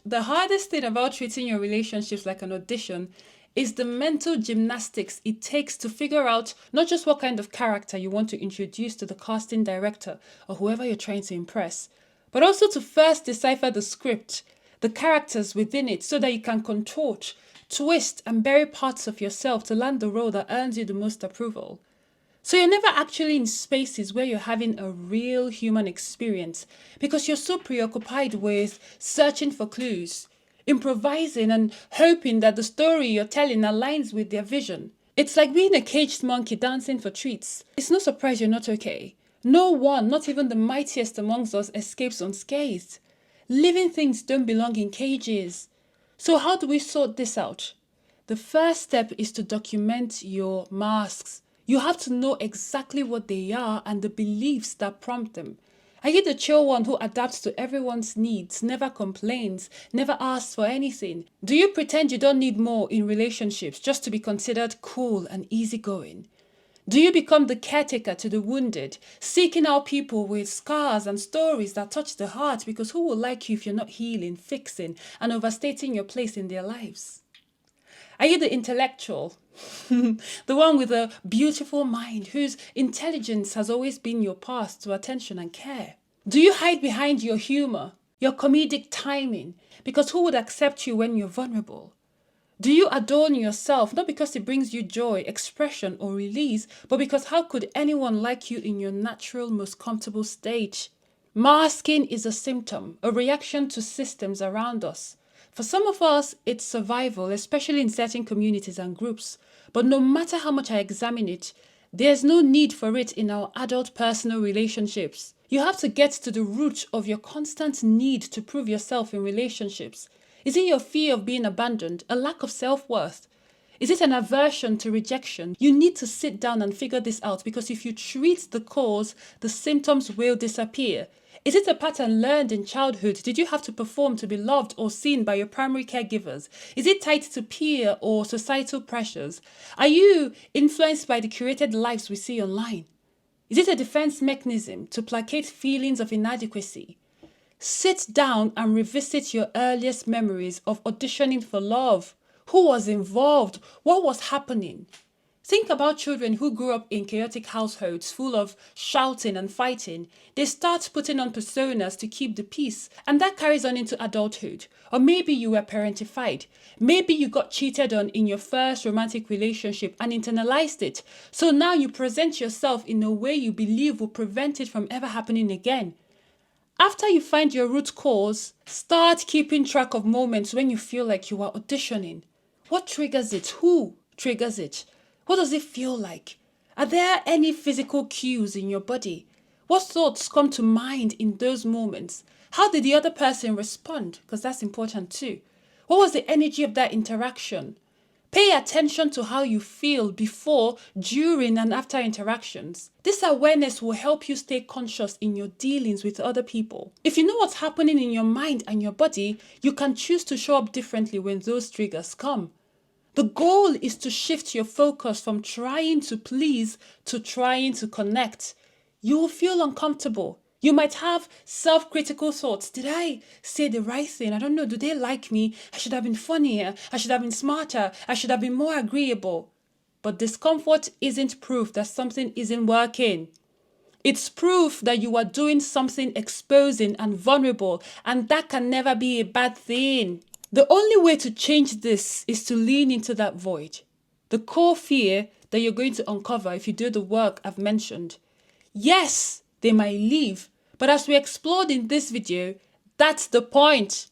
The hardest thing about treating your relationships like an audition is the mental gymnastics it takes to figure out not just what kind of character you want to introduce to the casting director or whoever you're trying to impress, but also to first decipher the script, the characters within it, so that you can contort, twist, and bury parts of yourself to land the role that earns you the most approval. So you're never actually in spaces where you're having a real human experience because you're so preoccupied with searching for clues, improvising and hoping that the story you're telling aligns with their vision. It's like being a caged monkey dancing for treats. It's no surprise you're not okay. No one, not even the mightiest amongst us, escapes unscathed. Living things don't belong in cages. So how do we sort this out? The first step is to document your masks. You have to know exactly what they are and the beliefs that prompt them. Are you the chill one who adapts to everyone's needs, never complains, never asks for anything? Do you pretend you don't need more in relationships just to be considered cool and easygoing? Do you become the caretaker to the wounded, seeking out people with scars and stories that touch the heart, because who will like you if you're not healing, fixing, and overstating your place in their lives? Are you the intellectual? The one with a beautiful mind whose intelligence has always been your path to attention and care? Do you hide behind your humor, your comedic timing, because who would accept you when you're vulnerable? Do you adorn yourself, not because it brings you joy, expression, or release, but because how could anyone like you in your natural, most comfortable state? Masking is a symptom, a reaction to systems around us. For some of us, it's survival, especially in certain communities and groups. But no matter how much I examine it, there's no need for it in our adult personal relationships. You have to get to the root of your constant need to prove yourself in relationships. Is it your fear of being abandoned, a lack of self-worth? Is it an aversion to rejection? You need to sit down and figure this out, because if you treat the cause, the symptoms will disappear. Is it a pattern learned in childhood? Did you have to perform to be loved or seen by your primary caregivers? Is it tied to peer or societal pressures? Are you influenced by the curated lives we see online? Is it a defense mechanism to placate feelings of inadequacy? Sit down and revisit your earliest memories of auditioning for love. Who was involved? What was happening? Think about children who grew up in chaotic households full of shouting and fighting. They start putting on personas to keep the peace, and that carries on into adulthood. Or maybe you were parentified. Maybe you got cheated on in your first romantic relationship and internalized it. So now you present yourself in a way you believe will prevent it from ever happening again. After you find your root cause, start keeping track of moments when you feel like you are auditioning. What triggers it? Who triggers it? What does it feel like? Are there any physical cues in your body? What thoughts come to mind in those moments? How did the other person respond? Because that's important too. What was the energy of that interaction? Pay attention to how you feel before, during, and after interactions. This awareness will help you stay conscious in your dealings with other people. If you know what's happening in your mind and your body, you can choose to show up differently when those triggers come. The goal is to shift your focus from trying to please to trying to connect. You will feel uncomfortable. You might have self-critical thoughts. Did I say the right thing? I don't know. Do they like me? I should have been funnier. I should have been smarter. I should have been more agreeable. But discomfort isn't proof that something isn't working. It's proof that you are doing something exposing and vulnerable, and that can never be a bad thing. The only way to change this is to lean into that void. The core fear that you're going to uncover if you do the work I've mentioned. Yes, they might leave, but as we explored in this video, that's the point.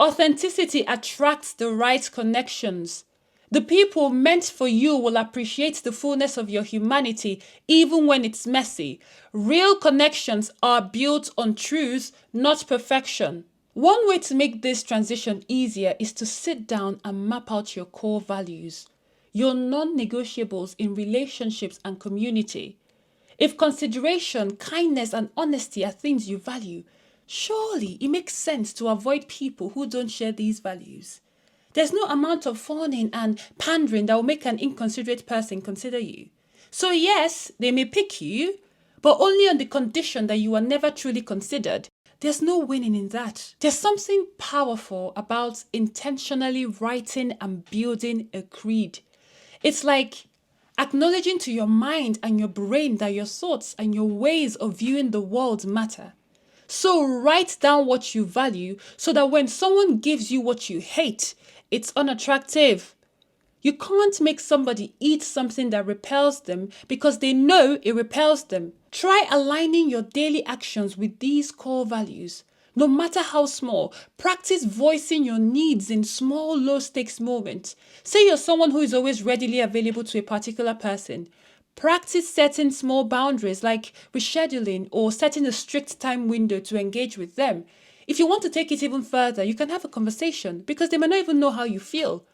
Authenticity attracts the right connections. The people meant for you will appreciate the fullness of your humanity even when it's messy. Real connections are built on truth, not perfection. One way to make this transition easier is to sit down and map out your core values, your non-negotiables in relationships and community. If consideration, kindness, and honesty are things you value, surely it makes sense to avoid people who don't share these values. There's no amount of fawning and pandering that will make an inconsiderate person consider you. So yes, they may pick you, but only on the condition that you are never truly considered. There's no winning in that. There's something powerful about intentionally writing and building a creed. It's like acknowledging to your mind and your brain that your thoughts and your ways of viewing the world matter. So write down what you value so that when someone gives you what you hate, it's unattractive. You can't make somebody eat something that repels them because they know it repels them. Try aligning your daily actions with these core values. No matter how small, practice voicing your needs in small, low-stakes moments. Say you're someone who is always readily available to a particular person. Practice setting small boundaries like rescheduling or setting a strict time window to engage with them. If you want to take it even further, you can have a conversation because they may not even know how you feel.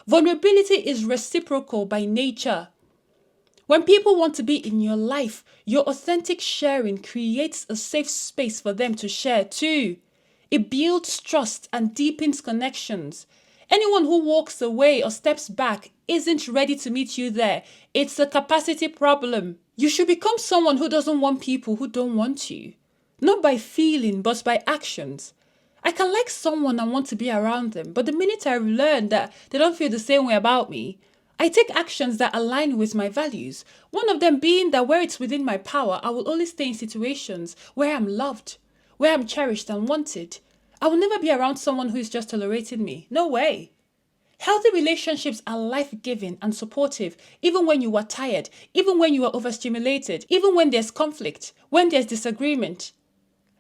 Vulnerability is reciprocal by nature. When people want to be in your life, your authentic sharing creates a safe space for them to share too. It builds trust and deepens connections. Anyone who walks away or steps back isn't ready to meet you there. It's a capacity problem. You should become someone who doesn't want people who don't want you. Not by feeling, but by actions. I can like someone and want to be around them, but the minute I learn that they don't feel the same way about me, I take actions that align with my values. One of them being that where it's within my power, I will only stay in situations where I'm loved, where I'm cherished and wanted. I will never be around someone who is just tolerating me. No way. Healthy relationships are life-giving and supportive, even when you are tired, even when you are overstimulated, even when there's conflict, when there's disagreement.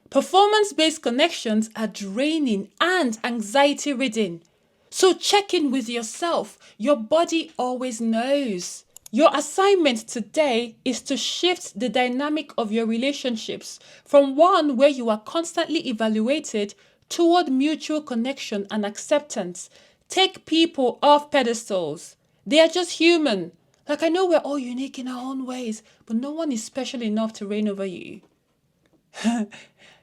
Performance-based connections are draining and anxiety-ridden. So check in with yourself. Your body always knows. Your assignment today is to shift the dynamic of your relationships from one where you are constantly evaluated toward mutual connection and acceptance. Take people off pedestals. They are just human. Like I know we're all unique in our own ways, but no one is special enough to reign over you.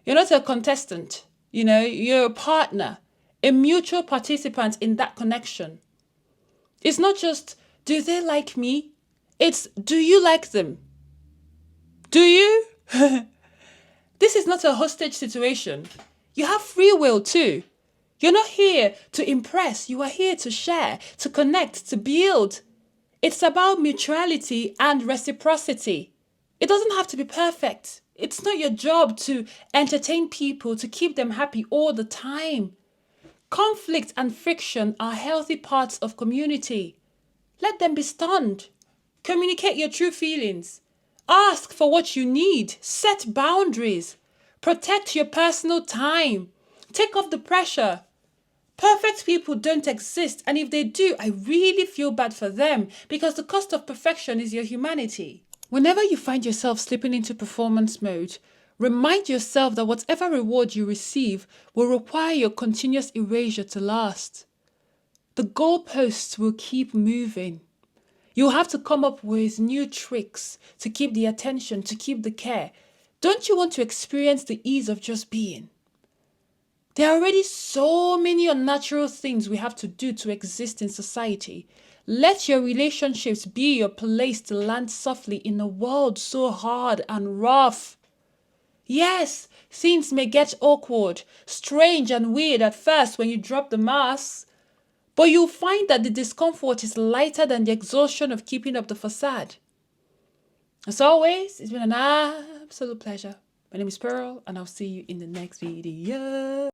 You're not a contestant, you're a partner, a mutual participant in that connection. It's not just, do they like me? It's, do you like them? Do you? This is not a hostage situation. You have free will too. You're not here to impress. You are here to share, to connect, to build. It's about mutuality and reciprocity. It doesn't have to be perfect. It's not your job to entertain people, to keep them happy all the time. Conflict and friction are healthy parts of community. Let them be stunned. Communicate your true feelings. Ask for what you need. Set boundaries. Protect your personal time. Take off the pressure. Perfect people don't exist, and if they do, I really feel bad for them because the cost of perfection is your humanity. Whenever you find yourself slipping into performance mode, remind yourself that whatever reward you receive will require your continuous erasure to last. The goalposts will keep moving. You'll have to come up with new tricks to keep the attention, to keep the care. Don't you want to experience the ease of just being? There are already so many unnatural things we have to do to exist in society. Let your relationships be your place to land softly in a world so hard and rough. Yes, things may get awkward, strange and weird at first when you drop the mask, but you'll find that the discomfort is lighter than the exhaustion of keeping up the facade. As always, it's been an absolute pleasure. My name is Pearl, and I'll see you in the next video.